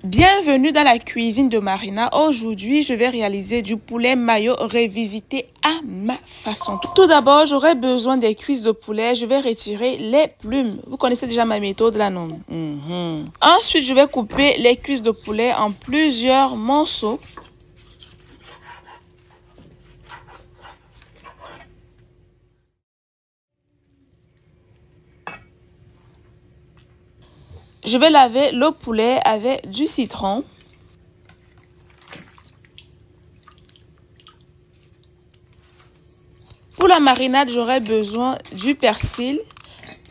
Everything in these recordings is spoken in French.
Bienvenue dans la cuisine de Marina. Aujourd'hui, je vais réaliser du poulet mayo revisité à ma façon. Tout d'abord, j'aurai besoin des cuisses de poulet. Je vais retirer les plumes. Vous connaissez déjà ma méthode là, non? Ensuite, je vais couper les cuisses de poulet en plusieurs morceaux. Je vais laver le poulet avec du citron. Pour la marinade, j'aurai besoin du persil,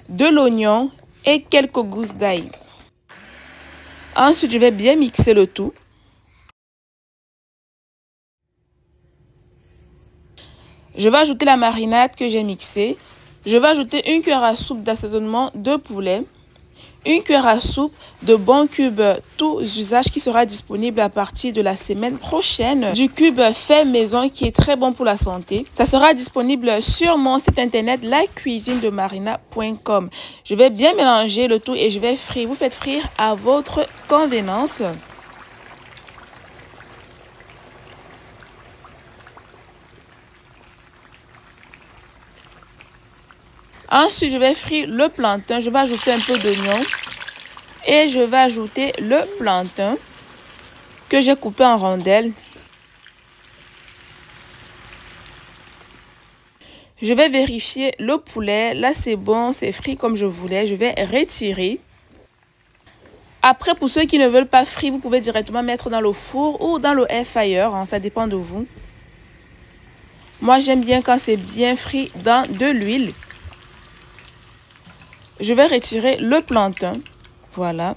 de l'oignon et quelques gousses d'ail. Ensuite, je vais bien mixer le tout. Je vais ajouter la marinade que j'ai mixée. Je vais ajouter une cuillère à soupe d'assaisonnement de poulet. Une cuillère à soupe de bon cube tous usages qui sera disponible à partir de la semaine prochaine. Du cube fait maison qui est très bon pour la santé. Ça sera disponible sur mon site internet lacuisinedemarina.com. Je vais bien mélanger le tout et je vais frire. Vous faites frire à votre convenance. Ensuite, je vais frire le plantain. Je vais ajouter un peu d'oignon. Et je vais ajouter le plantain que j'ai coupé en rondelles. Je vais vérifier le poulet. Là, c'est bon, c'est frit comme je voulais. Je vais retirer. Après, pour ceux qui ne veulent pas frire, vous pouvez directement mettre dans le four ou dans le air fryer. Ça dépend de vous. Moi, j'aime bien quand c'est bien frit dans de l'huile. Je vais retirer le plantain. Voilà.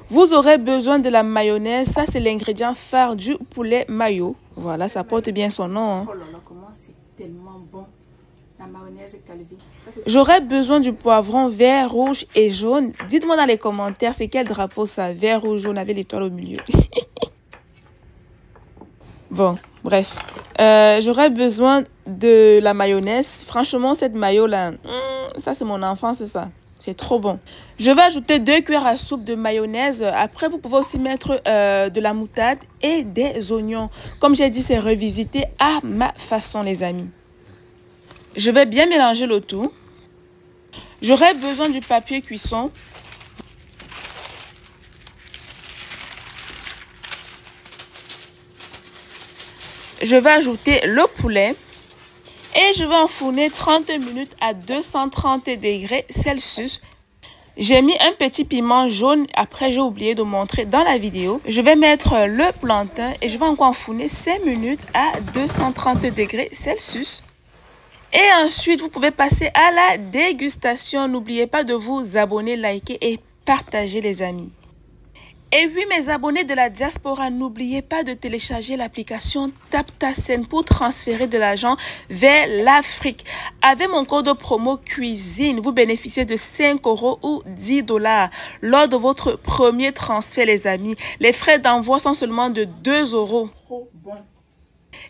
Vous aurez besoin de la mayonnaise. Ça, c'est l'ingrédient phare du poulet mayo. Voilà, ça porte bien son nom. Oh là là, comment c'est tellement bon. La mayonnaise Calvi. J'aurai besoin du poivron vert, rouge et jaune. Dites-moi dans les commentaires, c'est quel drapeau ça? Vert, rouge, jaune avec l'étoile au milieu. Bon, bref. J'aurai besoin de la mayonnaise. Franchement, cette mayo-là, ça c'est mon enfance, c'est ça. C'est trop bon. Je vais ajouter 2 cuillères à soupe de mayonnaise. Après, vous pouvez aussi mettre de la moutarde et des oignons. Comme j'ai dit, c'est revisité à ma façon, les amis. Je vais bien mélanger le tout. J'aurai besoin du papier cuisson. Je vais ajouter le poulet. Et je vais enfourner 30 minutes à 230 degrés Celsius. J'ai mis un petit piment jaune. Après, j'ai oublié de montrer dans la vidéo. Je vais mettre le plantain et je vais encore enfourner 5 minutes à 230 degrés Celsius. Et ensuite, vous pouvez passer à la dégustation. N'oubliez pas de vous abonner, liker et partager, les amis. Et oui, mes abonnés de la diaspora, n'oubliez pas de télécharger l'application TapTaSend pour transférer de l'argent vers l'Afrique. Avec mon code promo cuisine, vous bénéficiez de 5 € ou 10 $ lors de votre premier transfert, les amis. Les frais d'envoi sont seulement de 2 €. Trop bon.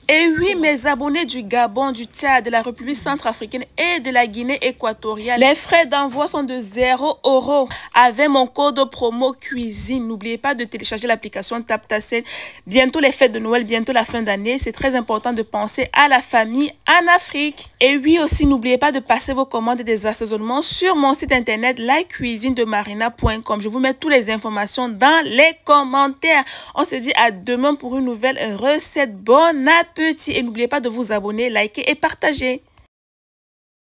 Et oui, mes abonnés du Gabon, du Tchad, de la République centrafricaine et de la Guinée équatoriale, les frais d'envoi sont de 0 € avec mon code promo cuisine. N'oubliez pas de télécharger l'application TapTaSend. Bientôt les fêtes de Noël, bientôt la fin d'année. C'est très important de penser à la famille en Afrique. Et oui, aussi, n'oubliez pas de passer vos commandes et des assaisonnements sur mon site internet lacuisinedemarina.com. Je vous mets toutes les informations dans les commentaires. On se dit à demain pour une nouvelle recette. Bon appétit et n'oubliez pas de vous abonner, liker et partager.